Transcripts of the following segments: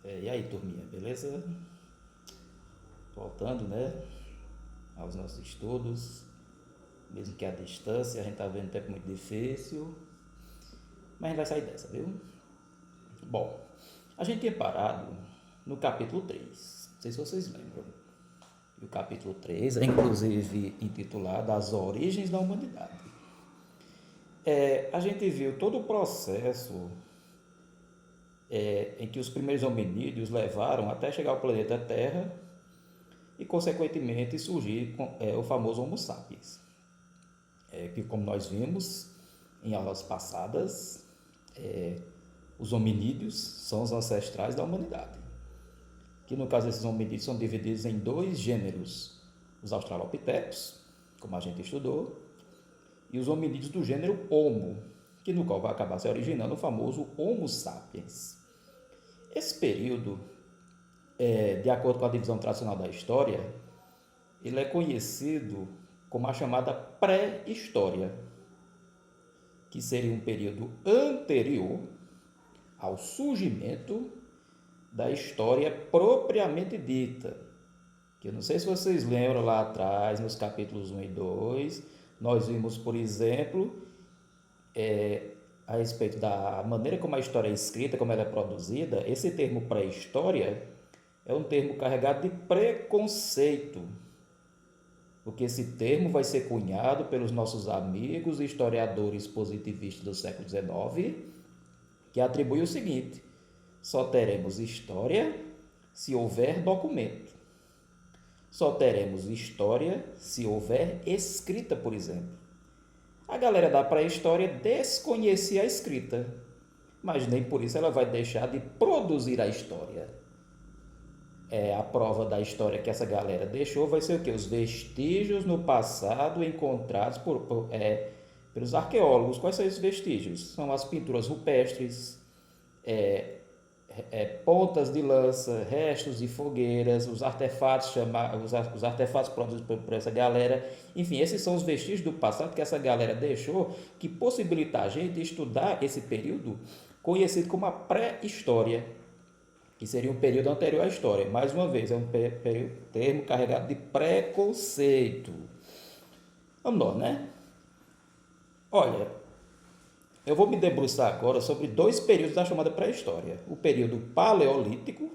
E aí, turminha, beleza? Voltando, né, aos nossos estudos, mesmo que à distância, a gente tá vendo um tempo muito difícil, mas a gente vai sair dessa, viu? Bom, a gente tinha parado no capítulo 3, não sei se vocês lembram. E o capítulo 3 é inclusive intitulado As Origens da Humanidade. A gente viu todo o processo em que os primeiros hominídeos levaram até chegar ao planeta Terra e, consequentemente, surgir o famoso Homo sapiens. Que, como nós vimos em aulas passadas, os hominídeos são os ancestrais da humanidade. Que, no caso, esses hominídeos são divididos em dois gêneros: os australopithecus, como a gente estudou, e os hominídeos do gênero Homo, que no qual vai acabar se originando o famoso Homo sapiens. Esse período, de acordo com a divisão tradicional da história, ele é conhecido como a chamada pré-história, que seria um período anterior ao surgimento da história propriamente dita. Que eu não sei se vocês lembram lá atrás, nos capítulos 1 e 2, nós vimos, por exemplo, a respeito da maneira como a história é escrita, como ela é produzida. Esse termo pré-história é um termo carregado de preconceito, porque esse termo vai ser cunhado pelos nossos amigos historiadores positivistas do século XIX, que atribui o seguinte: só teremos história se houver documento. Só teremos história se houver escrita, por exemplo. A galera da pré-história desconhecia a escrita, mas nem por isso ela vai deixar de produzir a história. A prova da história que essa galera deixou vai ser o quê? Os vestígios no passado encontrados pelos arqueólogos. Quais são esses vestígios? São as pinturas rupestres, pontas de lança, restos de fogueiras, os artefatos, os artefatos produzidos por essa galera. Enfim, esses são os vestígios do passado que essa galera deixou, que possibilita a gente estudar esse período conhecido como a pré-história, que seria um período anterior à história. Mais uma vez, é um termo carregado de preconceito. Vamos lá, né? Olha, eu vou me debruçar agora sobre dois períodos da chamada pré-história. O período paleolítico,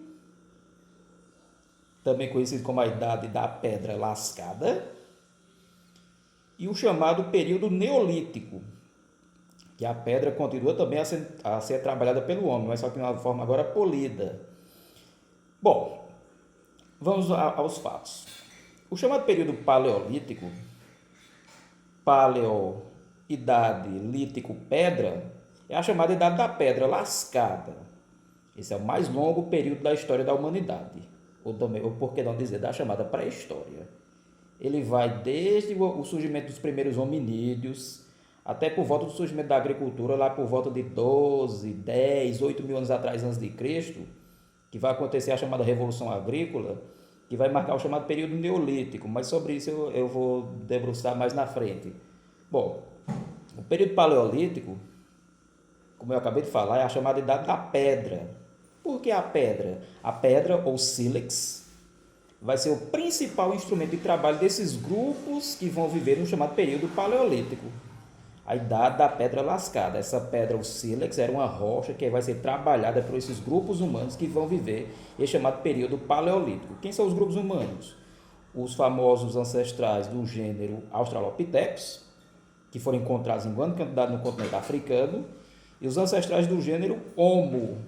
também conhecido como a Idade da Pedra Lascada, e o chamado período neolítico, que a pedra continua também a ser trabalhada pelo homem, mas só que de uma forma agora polida. Bom, vamos aos fatos. O chamado período paleolítico, paleo, idade, lítico, pedra, é a chamada Idade da Pedra Lascada. Esse é o mais longo período da história da humanidade, ou por que não dizer, da chamada pré-história. Ele vai desde o surgimento dos primeiros hominídeos, até por volta do surgimento da agricultura, lá por volta de 12, 10, 8 mil anos atrás antes de Cristo, que vai acontecer a chamada Revolução Agrícola, que vai marcar o chamado período neolítico, mas sobre isso eu vou debruçar mais na frente. Bom, o período paleolítico, como eu acabei de falar, é a chamada Idade da Pedra. Por que a pedra? A pedra, ou sílex, vai ser o principal instrumento de trabalho desses grupos que vão viver no chamado período paleolítico. A Idade da Pedra Lascada. Essa pedra, o sílex, era uma rocha que vai ser trabalhada por esses grupos humanos que vão viver esse chamado período paleolítico. Quem são os grupos humanos? Os famosos ancestrais do gênero Australopithecus, que foram encontrados em grande quantidade no continente africano, e os ancestrais do gênero Homo,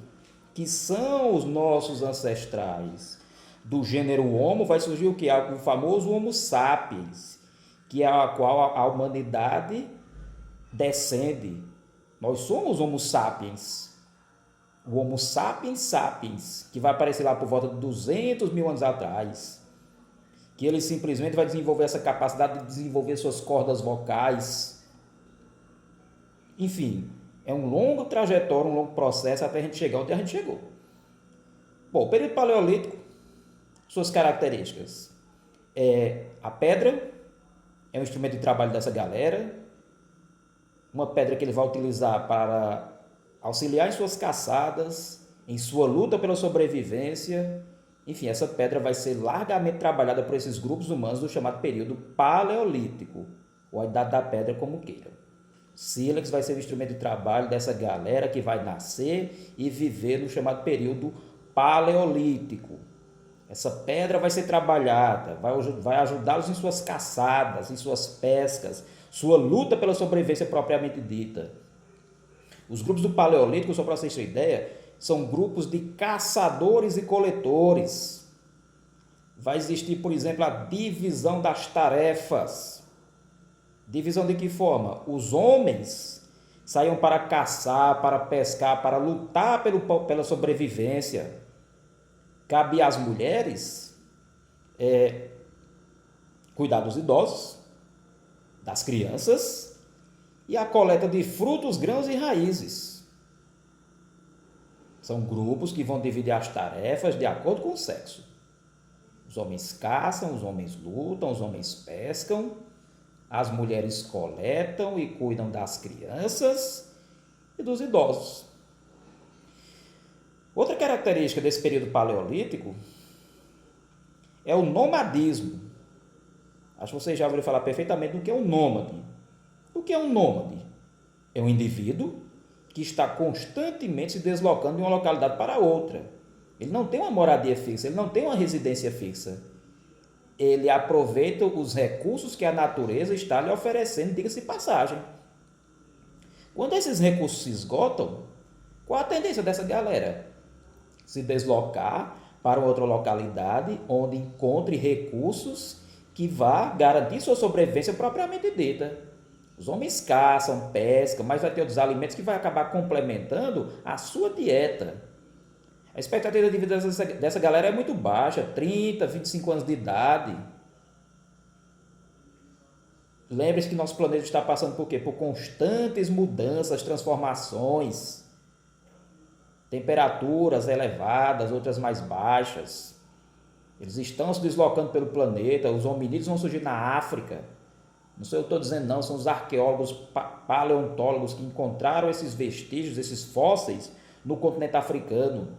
que são os nossos ancestrais. Do gênero Homo vai surgir o que? O famoso Homo sapiens, que é a qual a humanidade descende. Nós somos Homo sapiens. O Homo sapiens sapiens, que vai aparecer lá por volta de 200 mil anos atrás, que ele simplesmente vai desenvolver essa capacidade de desenvolver suas cordas vocais. Enfim, é um longo trajetório, um longo processo até a gente chegar onde a gente chegou. Bom, o período paleolítico, suas características. A pedra é um instrumento de trabalho dessa galera, uma pedra que ele vai utilizar para auxiliar em suas caçadas, em sua luta pela sobrevivência. Enfim, essa pedra vai ser largamente trabalhada por esses grupos humanos do chamado período paleolítico, ou a idade da pedra, como queiram. Sílex vai ser o instrumento de trabalho dessa galera que vai nascer e viver no chamado período paleolítico. Essa pedra vai ser trabalhada, vai ajudá-los em suas caçadas, em suas pescas, sua luta pela sobrevivência propriamente dita. Os grupos do Paleolítico, só para vocês terem ideia, são grupos de caçadores e coletores. Vai existir, por exemplo, a divisão das tarefas. Divisão de que forma? Os homens saíam para caçar, para pescar, para lutar pela sobrevivência. Cabe às mulheres cuidar dos idosos, das crianças e a coleta de frutos, grãos e raízes. São grupos que vão dividir as tarefas de acordo com o sexo. Os homens caçam, os homens lutam, os homens pescam, as mulheres coletam e cuidam das crianças e dos idosos. Outra característica desse período paleolítico é o nomadismo. Acho que vocês já ouviram falar perfeitamente do que é um nômade. O que é um nômade? É um indivíduo que está constantemente se deslocando de uma localidade para outra. Ele não tem uma moradia fixa, ele não tem uma residência fixa. Ele aproveita os recursos que a natureza está lhe oferecendo, diga-se de passagem. Quando esses recursos se esgotam, qual a tendência dessa galera? Se deslocar para outra localidade onde encontre recursos que vá garantir sua sobrevivência propriamente dita. Os homens caçam, pescam, mas vai ter outros alimentos que vai acabar complementando a sua dieta. A expectativa de vida dessa galera é muito baixa, 30, 25 anos de idade. Lembre-se que nosso planeta está passando por quê? Por constantes mudanças, transformações. Temperaturas elevadas, outras mais baixas. Eles estão se deslocando pelo planeta, os hominídeos vão surgir na África. Não sei o que eu estou dizendo não, são os arqueólogos paleontólogos que encontraram esses vestígios, esses fósseis no continente africano.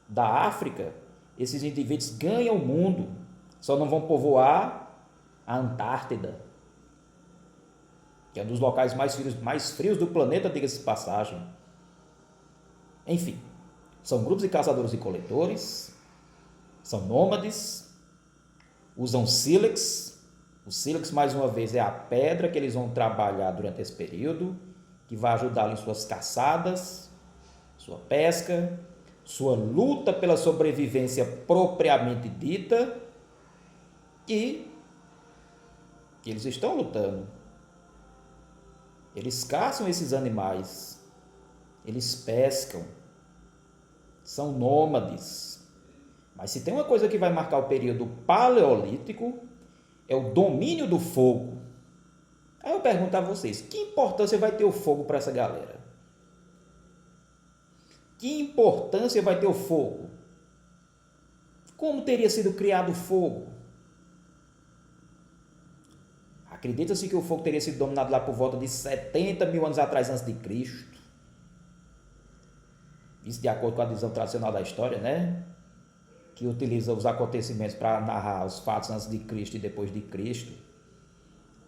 Da África, esses indivíduos ganham o mundo, só não vão povoar a Antártida, que é um dos locais mais frios do planeta, diga-se de passagem. Enfim, são grupos de caçadores e coletores, são nômades, usam sílex. O sílex, mais uma vez, é a pedra que eles vão trabalhar durante esse período, que vai ajudá-los em suas caçadas, sua pesca, sua luta pela sobrevivência propriamente dita, e eles estão lutando. Eles caçam esses animais, eles pescam, são nômades. Mas se tem uma coisa que vai marcar o período paleolítico, é o domínio do fogo. Aí eu pergunto a vocês, que importância vai ter o fogo para essa galera? Que importância vai ter o fogo? Como teria sido criado o fogo? Acredita-se que o fogo teria sido dominado lá por volta de 70 mil anos atrás, antes de Cristo. Isso de acordo com a visão tradicional da história, né? Que utiliza os acontecimentos para narrar os fatos antes de Cristo e depois de Cristo.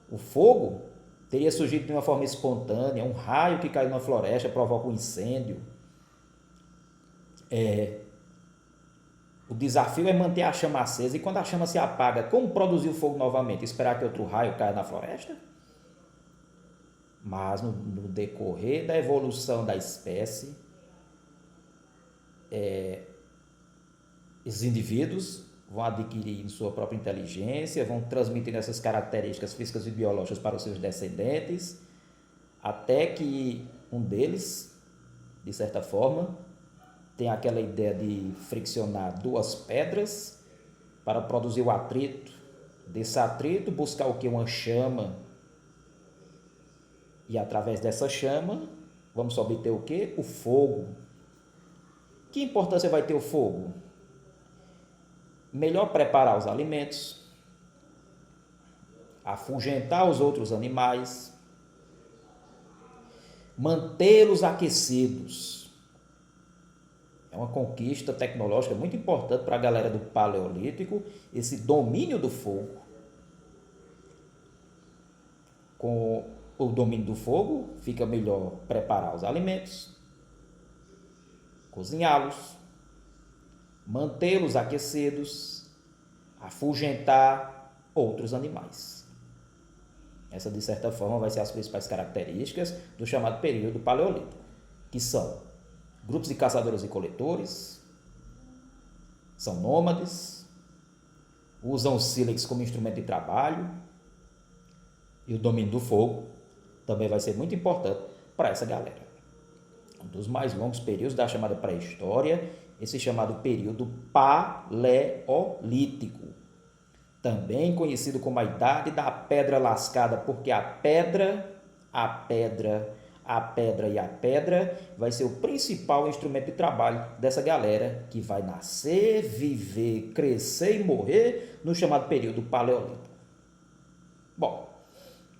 O fogo teria surgido de uma forma espontânea, um raio que caiu na floresta provoca um incêndio. O desafio é manter a chama acesa, e quando a chama se apaga, como produzir o fogo novamente? Esperar que outro raio caia na floresta? Mas no decorrer da evolução da espécie, esses indivíduos vão adquirir sua própria inteligência, vão transmitir essas características físicas e biológicas para os seus descendentes, até que um deles, de certa forma, tem aquela ideia de friccionar duas pedras para produzir o atrito. Desse atrito, buscar o que? Uma chama. E através dessa chama, vamos obter o que? O fogo. Que importância vai ter o fogo? Melhor preparar os alimentos, afugentar os outros animais, mantê-los aquecidos. É uma conquista tecnológica muito importante para a galera do Paleolítico, esse domínio do fogo. Com o domínio do fogo, fica melhor preparar os alimentos, cozinhá-los, mantê-los aquecidos, afugentar outros animais. Essa, de certa forma, vai ser as principais características do chamado período paleolítico, que são grupos de caçadores e coletores, são nômades, usam o sílex como instrumento de trabalho, e o domínio do fogo também vai ser muito importante para essa galera. Um dos mais longos períodos da chamada pré-história, esse chamado período paleolítico, também conhecido como a Idade da Pedra Lascada, porque a pedra vai ser o principal instrumento de trabalho dessa galera que vai nascer, viver, crescer e morrer no chamado período paleolítico. Bom,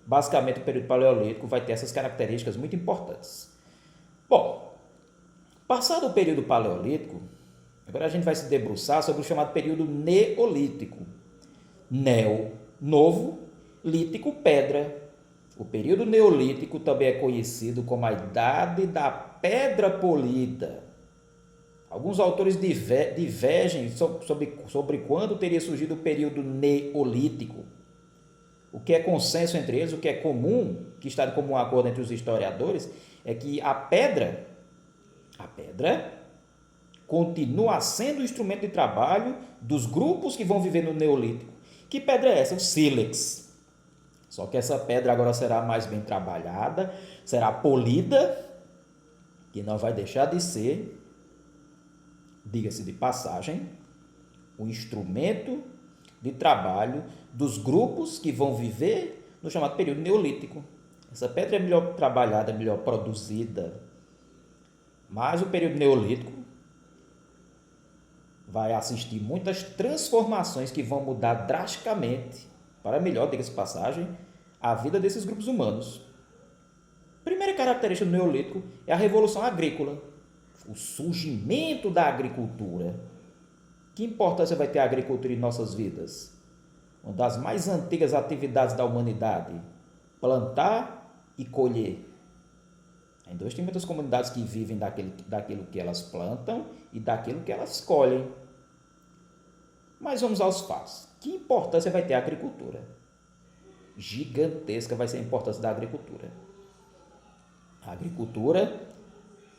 basicamente o período paleolítico vai ter essas características muito importantes. Bom, passado o período paleolítico, agora a gente vai se debruçar sobre o chamado período neolítico. Neo, novo, lítico, pedra. O período neolítico também é conhecido como a Idade da Pedra Polida. Alguns autores divergem sobre quando teria surgido o período neolítico. O que é consenso entre eles, o que é comum, que está de comum acordo entre os historiadores, é que a pedra continua sendo o instrumento de trabalho dos grupos que vão viver no neolítico. Que pedra é essa? O sílex. Só que essa pedra agora será mais bem trabalhada, será polida, que não vai deixar de ser, diga-se de passagem, o instrumento de trabalho dos grupos que vão viver no chamado período neolítico. Essa pedra é melhor trabalhada, melhor produzida. Mas o período neolítico vai assistir muitas transformações que vão mudar drasticamente, para melhor, diga-se de passagem, a vida desses grupos humanos. Primeira característica do neolítico é a revolução agrícola, o surgimento da agricultura. Que importância vai ter a agricultura em nossas vidas? Uma das mais antigas atividades da humanidade, plantar e colher. Ainda hoje tem muitas comunidades que vivem daquilo que elas plantam e daquilo que elas colhem. Mas vamos aos fatos. Que importância vai ter a agricultura? Gigantesca vai ser a importância da agricultura. A agricultura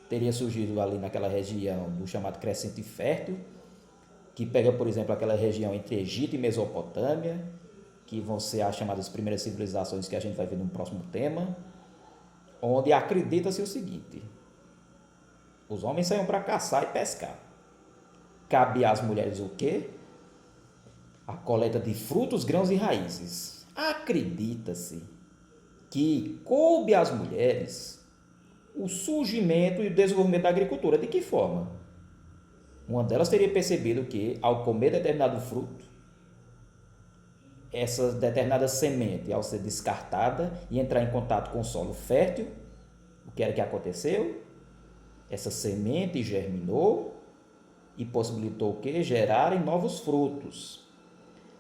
teria surgido ali naquela região do chamado Crescente Fértil, que pega, por exemplo, aquela região entre Egito e Mesopotâmia, que vão ser as chamadas primeiras civilizações que a gente vai ver no próximo tema, onde acredita-se o seguinte: os homens saíam para caçar e pescar. Cabia às mulheres o quê? A coleta de frutos, grãos e raízes. Acredita-se que coube às mulheres o surgimento e o desenvolvimento da agricultura. De que forma? Uma delas teria percebido que, ao comer determinado fruto, essa determinada semente, ao ser descartada e entrar em contato com o solo fértil, o que era que aconteceu? Essa semente germinou e possibilitou o quê? Gerarem novos frutos.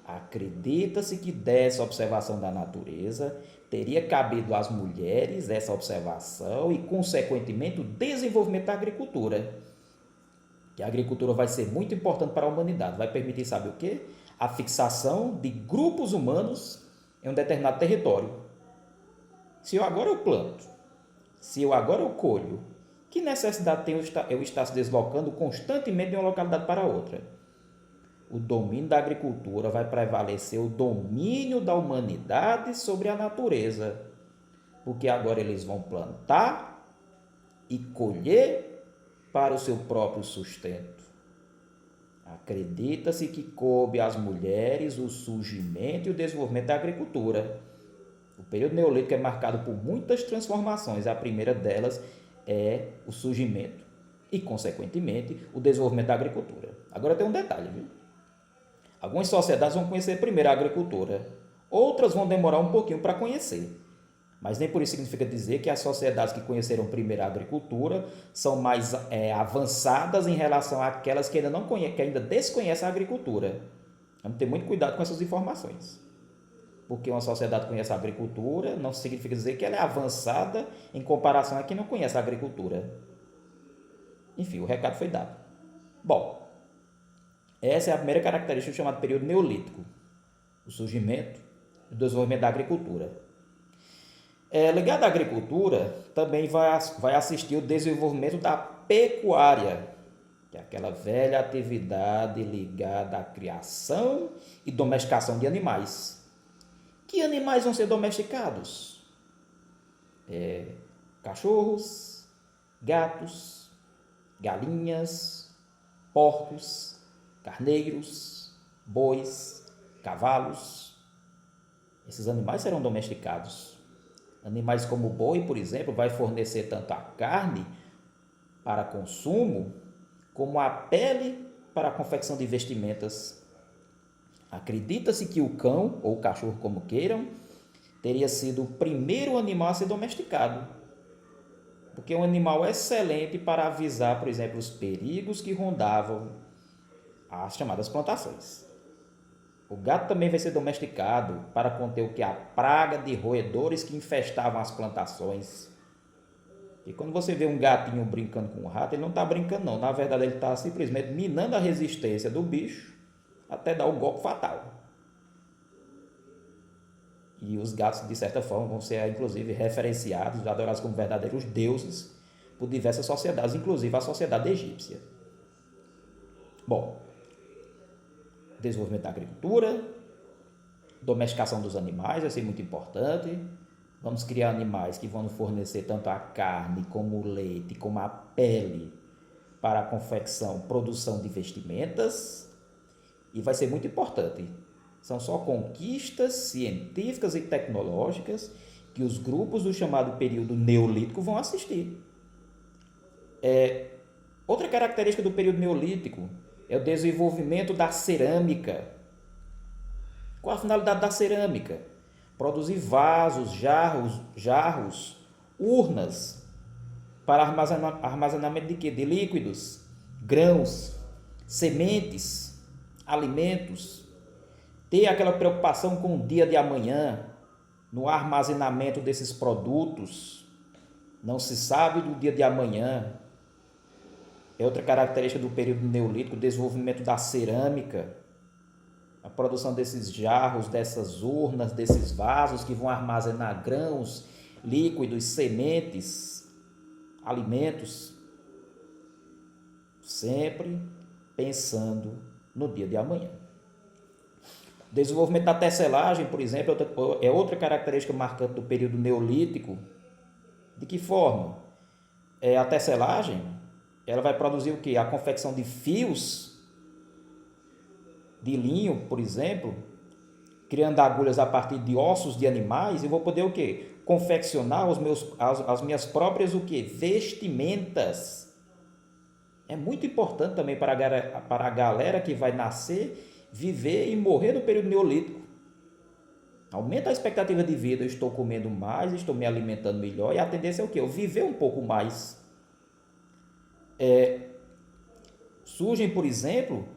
Acredita-se que dessa observação da natureza teria cabido às mulheres essa observação e, consequentemente, o desenvolvimento da agricultura. Que a agricultura vai ser muito importante para a humanidade. Vai permitir, sabe o quê? A fixação de grupos humanos em um determinado território. Se eu agora eu planto, se eu agora eu colho, que necessidade tem eu estar se deslocando constantemente de uma localidade para outra? O domínio da agricultura vai prevalecer o domínio da humanidade sobre a natureza. Porque agora eles vão plantar e colher para o seu próprio sustento. Acredita-se que coube às mulheres o surgimento e o desenvolvimento da agricultura. O período neolítico é marcado por muitas transformações. A primeira delas é o surgimento e, consequentemente, o desenvolvimento da agricultura. Agora tem um detalhe, viu? Algumas sociedades vão conhecer primeiro a agricultura, outras vão demorar um pouquinho para conhecer. Mas nem por isso significa dizer que as sociedades que conheceram primeiro a agricultura são mais avançadas em relação àquelas que ainda não conhecem, que ainda desconhecem a agricultura. Vamos ter muito cuidado com essas informações. Porque uma sociedade conhece a agricultura não significa dizer que ela é avançada em comparação a quem não conhece a agricultura. Enfim, o recado foi dado. Bom, essa é a primeira característica chamada período neolítico, o surgimento e o desenvolvimento da agricultura. Ligado à agricultura, também vai assistir o desenvolvimento da pecuária, que é aquela velha atividade ligada à criação e domesticação de animais. Que animais vão ser domesticados? Cachorros, gatos, galinhas, porcos, carneiros, bois, cavalos. Esses animais serão domesticados. Animais como o boi, por exemplo, vai fornecer tanto a carne para consumo, como a pele para a confecção de vestimentas. Acredita-se que o cão, ou o cachorro como queiram, teria sido o primeiro animal a ser domesticado, porque é um animal excelente para avisar, por exemplo, os perigos que rondavam as chamadas plantações. O gato também vai ser domesticado para conter o que? A praga de roedores que infestavam as plantações. E quando você vê um gatinho brincando com um rato, ele não está brincando não. Na verdade, ele está simplesmente minando a resistência do bicho até dar o golpe fatal. E os gatos, de certa forma, vão ser, inclusive, referenciados, adorados como verdadeiros deuses por diversas sociedades, inclusive a sociedade egípcia. Bom, desenvolvimento da agricultura, domesticação dos animais vai ser muito importante. Vamos criar animais que vão fornecer tanto a carne, como o leite, como a pele para a confecção, produção de vestimentas. E vai ser muito importante. São só conquistas científicas e tecnológicas que os grupos do chamado período neolítico vão assistir. Outra característica do período neolítico é o desenvolvimento da cerâmica. Qual a finalidade da cerâmica? Produzir vasos, jarros, urnas para armazenamento de quê? De líquidos, grãos, sementes, alimentos. Ter aquela preocupação com o dia de amanhã, no armazenamento desses produtos. Não se sabe do dia de amanhã. É outra característica do período neolítico, o desenvolvimento da cerâmica, a produção desses jarros, dessas urnas, desses vasos que vão armazenar grãos, líquidos, sementes, alimentos, sempre pensando no dia de amanhã. O desenvolvimento da tecelagem, por exemplo, é outra característica marcante do período neolítico. De que forma? A tecelagem, ela vai produzir o quê? A confecção de fios de linho, por exemplo, criando agulhas a partir de ossos de animais, eu vou poder o quê? Confeccionar as minhas próprias o quê? Vestimentas. É muito importante também para a galera que vai nascer, viver e morrer no período neolítico. Aumenta a expectativa de vida, eu estou comendo mais, estou me alimentando melhor, e a tendência é o quê? Eu viver um pouco mais. Surgem, por exemplo,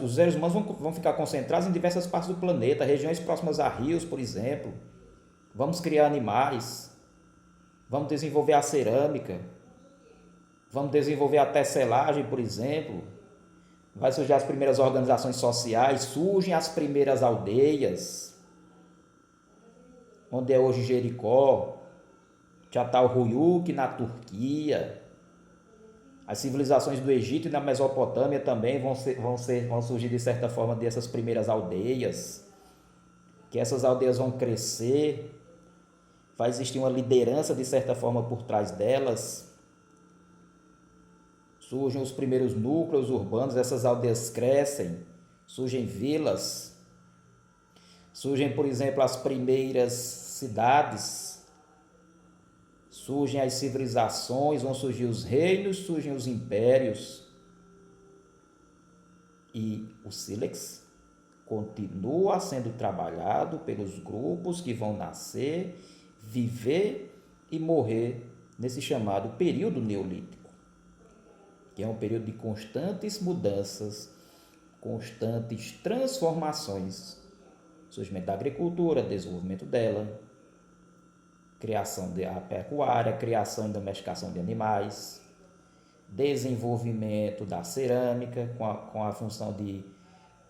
os seres humanos vão ficar concentrados em diversas partes do planeta, regiões próximas a rios, por exemplo. Vamos criar animais, vamos desenvolver a cerâmica, vamos desenvolver a tecelagem, por exemplo. Vai surgir as primeiras organizações sociais, surgem as primeiras aldeias, onde é hoje Jericó, Çatalhöyük na Turquia. As civilizações do Egito e da Mesopotâmia também vão surgir de certa forma dessas primeiras aldeias, que essas aldeias vão crescer, vai existir uma liderança de certa forma por trás delas. Surgem os primeiros núcleos urbanos, essas aldeias crescem, surgem vilas, surgem, por exemplo, as primeiras cidades, surgem as civilizações, vão surgir os reinos, surgem os impérios. E o sílex continua sendo trabalhado pelos grupos que vão nascer viver e morrer nesse chamado período neolítico, que é um período de constantes mudanças, constantes transformações, surgimento da agricultura, desenvolvimento dela, criação da pecuária, criação e domesticação de animais, desenvolvimento da cerâmica com a função de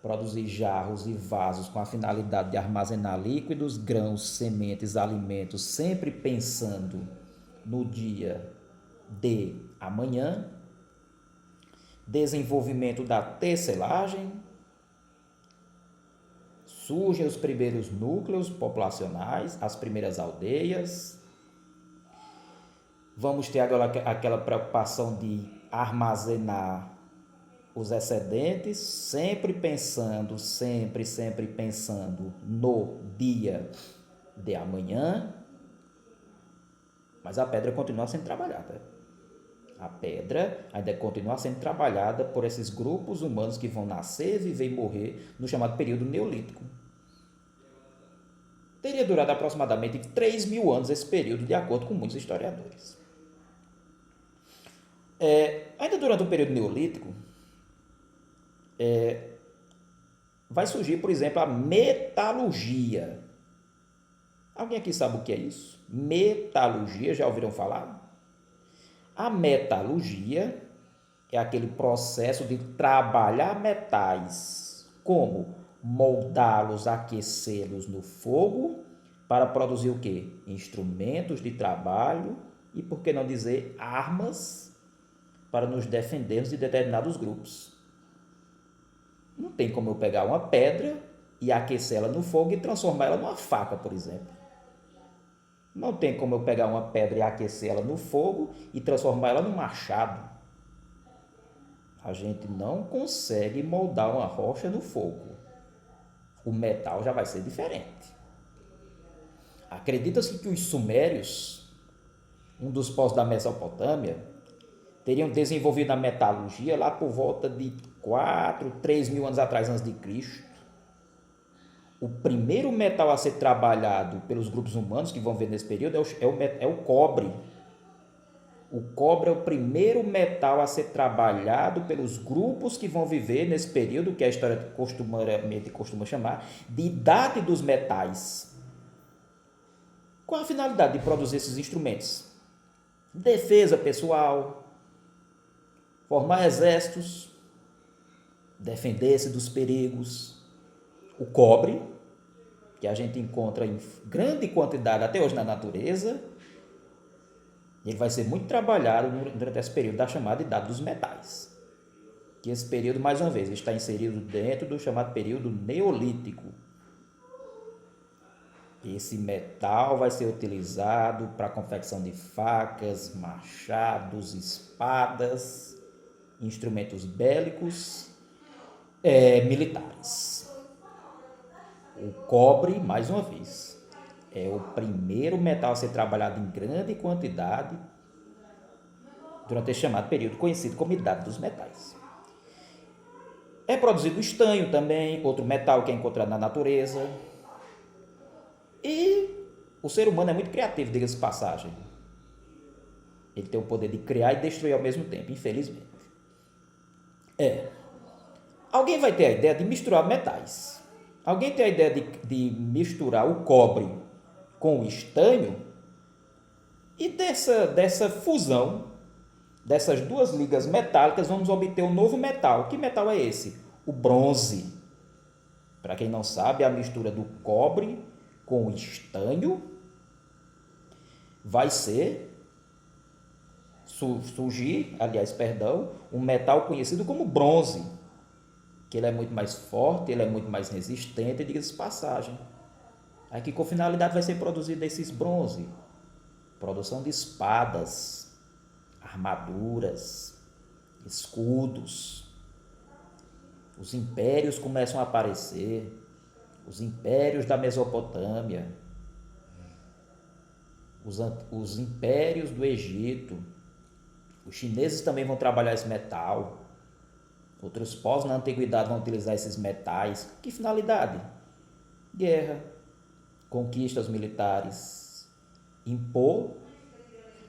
produzir jarros e vasos com a finalidade de armazenar líquidos, grãos, sementes, alimentos, sempre pensando no dia de amanhã, desenvolvimento da tecelagem, surgem os primeiros núcleos populacionais, as primeiras aldeias. Vamos ter agora aquela preocupação de armazenar os excedentes, sempre pensando no dia de amanhã. Mas a pedra continua sendo trabalhada. A pedra ainda continua sendo trabalhada por esses grupos humanos que vão nascer, viver e morrer no chamado período neolítico. Teria durado aproximadamente 3.000 anos esse período, de acordo com muitos historiadores. Ainda durante o período neolítico, vai surgir, por exemplo, a metalurgia. Alguém aqui sabe o que é isso? Metalurgia, já ouviram falar? A metalurgia é aquele processo de trabalhar metais, como moldá-los, aquecê-los no fogo, para produzir o quê? Instrumentos de trabalho e, por que não dizer, armas para nos defendermos de determinados grupos. Não tem como eu pegar uma pedra e aquecê-la no fogo e transformar ela numa faca, por exemplo. Não tem como eu pegar uma pedra e aquecê-la no fogo e transformar ela num machado. A gente não consegue moldar uma rocha no fogo. O metal já vai ser diferente. Acredita-se que os sumérios, um dos povos da Mesopotâmia, teriam desenvolvido a metalurgia lá por volta de 3.000 anos atrás, antes de Cristo. O primeiro metal a ser trabalhado pelos grupos humanos que vão ver nesse período é o cobre. O cobre é o primeiro metal a ser trabalhado pelos grupos que vão viver nesse período, que a história costuma chamar de Idade dos Metais. Qual a finalidade de produzir esses instrumentos? Defesa pessoal, formar exércitos, defender-se dos perigos. O cobre, que a gente encontra em grande quantidade até hoje na natureza, ele vai ser muito trabalhado durante esse período da chamada Idade dos Metais. Que esse período, mais uma vez, está inserido dentro do chamado período Neolítico. Esse metal vai ser utilizado para a confecção de facas, machados, espadas, instrumentos bélicos, militares. O cobre, mais uma vez, é o primeiro metal a ser trabalhado em grande quantidade durante esse chamado período conhecido como Idade dos Metais. É produzido o estanho também, outro metal que é encontrado na natureza. E o ser humano é muito criativo, diga-se de passagem. Ele tem o poder de criar e destruir ao mesmo tempo, infelizmente. Alguém vai ter a ideia de misturar metais. Alguém tem a ideia de misturar o cobre com o estanho, e dessa fusão, dessas duas ligas metálicas, vamos obter um novo metal. Que metal é esse? O bronze. Para quem não sabe, a mistura do cobre com o estanho vai surgir, um metal conhecido como bronze, que ele é muito mais forte, ele é muito mais resistente, diga-se de passagem. Aqui com finalidade vai ser produzido esses bronze, produção de espadas, armaduras, escudos. Os impérios começam a aparecer, os impérios da Mesopotâmia, os impérios do Egito. Os chineses também vão trabalhar esse metal. Outros povos na antiguidade vão utilizar esses metais. Que finalidade? Guerra, conquistas militares, impor,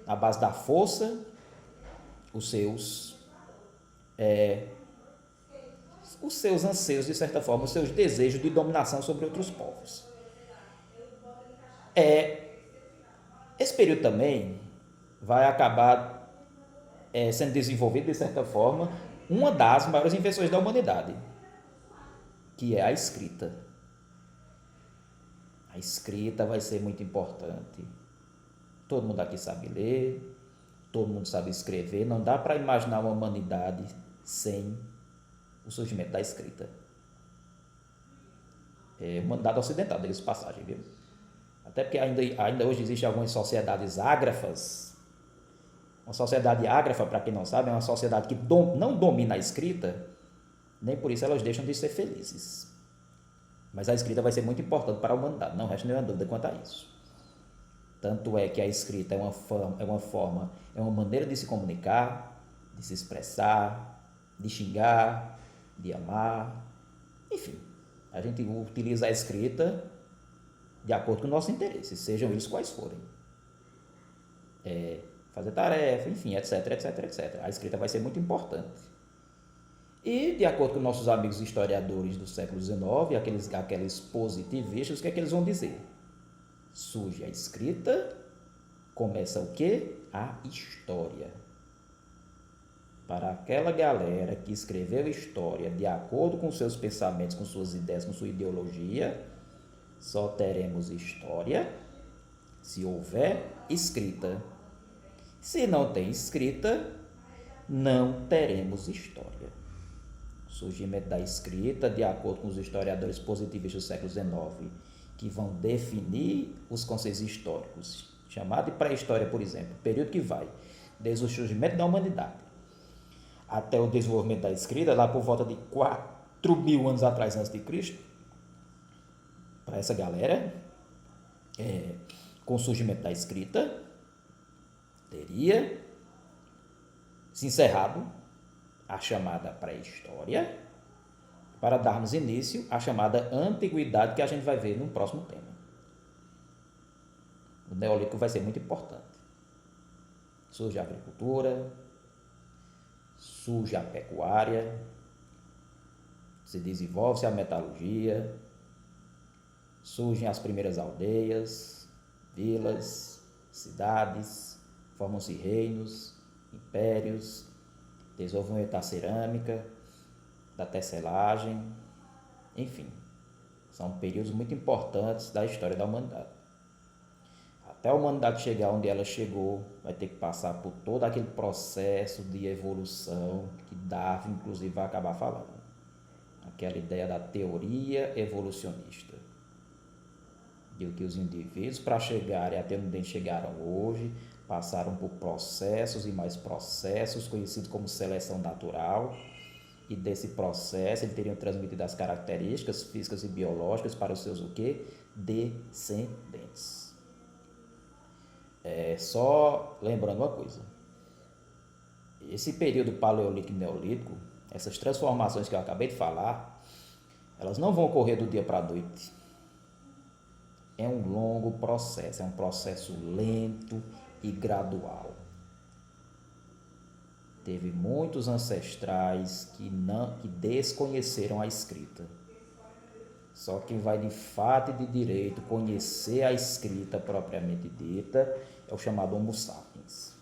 na base da força, os seus anseios, de certa forma, os seus desejos de dominação sobre outros povos. Esse período também vai acabar sendo desenvolvido, de certa forma, uma das maiores invenções da humanidade, que é a escrita. A escrita vai ser muito importante. Todo mundo aqui sabe ler, todo mundo sabe escrever. Não dá para imaginar uma humanidade sem o surgimento da escrita. Humanidade ocidental, diga-se de passagem, viu? Até porque ainda hoje existem algumas sociedades ágrafas. Uma sociedade ágrafa, para quem não sabe, é uma sociedade que não domina a escrita, nem por isso elas deixam de ser felizes. Mas a escrita vai ser muito importante para a humanidade, não resta nenhuma dúvida quanto a isso. Tanto é que a escrita é uma maneira de se comunicar, de se expressar, de xingar, de amar, enfim. A gente utiliza a escrita de acordo com os nossos interesses, sejam eles quais forem. Fazer tarefa, enfim, etc, etc, etc. A escrita vai ser muito importante. E, de acordo com nossos amigos historiadores do século XIX, aqueles positivistas, o que é que eles vão dizer? Surge a escrita, começa o quê? A história. Para aquela galera que escreveu história de acordo com seus pensamentos, com suas ideias, com sua ideologia, só teremos história se houver escrita. Se não tem escrita, não teremos história. O surgimento da escrita, de acordo com os historiadores positivistas do século XIX, que vão definir os conceitos históricos, chamado de pré-história, por exemplo, período que vai desde o surgimento da humanidade até o desenvolvimento da escrita, lá por volta de 4.000 anos atrás antes de Cristo, para essa galera, com o surgimento da escrita, teria se encerrado a chamada pré-história, para darmos início à chamada antiguidade, que a gente vai ver no próximo tema. O Neolítico vai ser muito importante. Surge a agricultura, surge a pecuária, se desenvolve-se a metalurgia, surgem as primeiras aldeias, vilas, cidades, formam-se reinos, impérios, desenvolvimento da cerâmica, da tecelagem, enfim, são períodos muito importantes da história da humanidade. Até a humanidade chegar onde ela chegou, vai ter que passar por todo aquele processo de evolução que Darwin, inclusive, vai acabar falando. Aquela ideia da teoria evolucionista. De que os indivíduos, para chegarem até onde chegaram hoje, passaram por processos e mais processos, conhecidos como seleção natural, e desse processo eles teriam transmitido as características físicas e biológicas para os seus o quê? Descendentes. Só lembrando uma coisa, esse período paleolítico e neolítico, essas transformações que eu acabei de falar, elas não vão ocorrer do dia para a noite. É um longo processo, é um processo lento e gradual. Teve muitos ancestrais que desconheceram a escrita. Só quem vai de fato e de direito conhecer a escrita propriamente dita é o chamado Homo sapiens.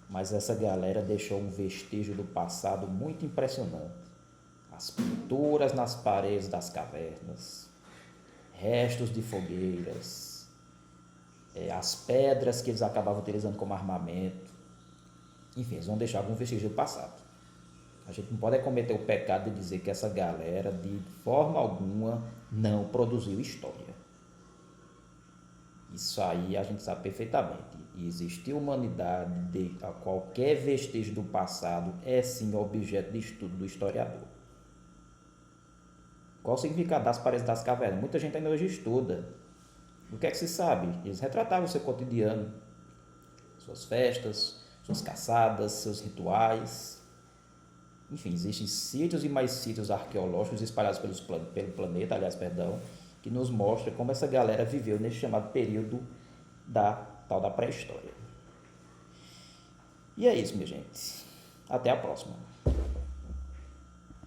Mas essa galera deixou um vestígio do passado muito impressionante. As pinturas nas paredes das cavernas, restos de fogueiras, as pedras que eles acabavam utilizando como armamento. Enfim, eles vão deixar algum vestígio do passado. A gente não pode cometer o pecado de dizer que essa galera, de forma alguma, não produziu história. Isso aí a gente sabe perfeitamente. E existir humanidade, qualquer vestígio do passado é sim objeto de estudo do historiador. Qual o significado das paredes das cavernas? Muita gente ainda hoje estuda. O que é que se sabe? Eles retratavam o seu cotidiano, suas festas, suas caçadas, seus rituais. Enfim, existem sítios e mais sítios arqueológicos espalhados pelo planeta, que nos mostra como essa galera viveu nesse chamado período da tal da pré-história. E é isso, minha gente. Até a próxima.